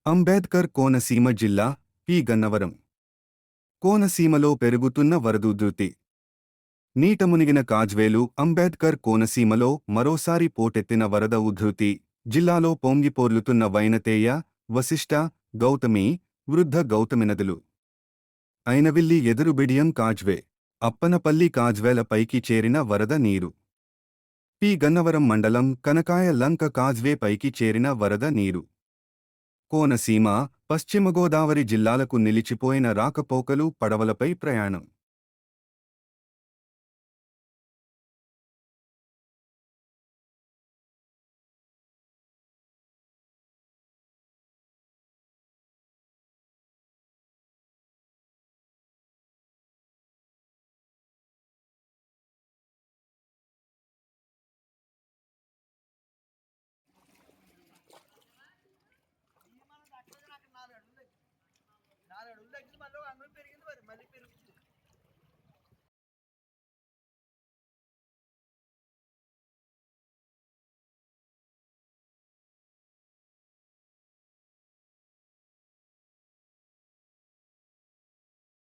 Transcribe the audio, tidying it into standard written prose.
అంబేద్కర్ కోనసీమ జిల్లా పి గన్నవరం. కోనసీమలో పెరుగుతున్న వరద ఉధృతి. నీట మునిగిన కాజ్వేలు. అంబేద్కర్ కోనసీమలో మరోసారి పోటెత్తిన వరద ఉధృతి. జిల్లాలో పొంగిపోర్లుతున్న వైనతేయ, వశిష్ట, గౌతమి, వృద్ధ గౌతమి నదులు. ఐనవిల్లి ఎదురుబిడియం కాజ్వే, అప్పనపల్లి కాజ్వేల పైకి చేరిన వరద నీరు. పి గన్నవరం మండలం కనకాయ లంక కాజ్వే పైకి చేరిన వరద నీరు. కోనసీమ, పశ్చిమ గోదావరి జిల్లాలకు నిలిచిపోయిన రాకపోకలు, పడవలపై ప్రయాణం. నాలుగు అడుగులు తగ్గింది మళ్ళీ అన్నం పెరిగింది మరి మళ్ళీ పెరుగుతుంది.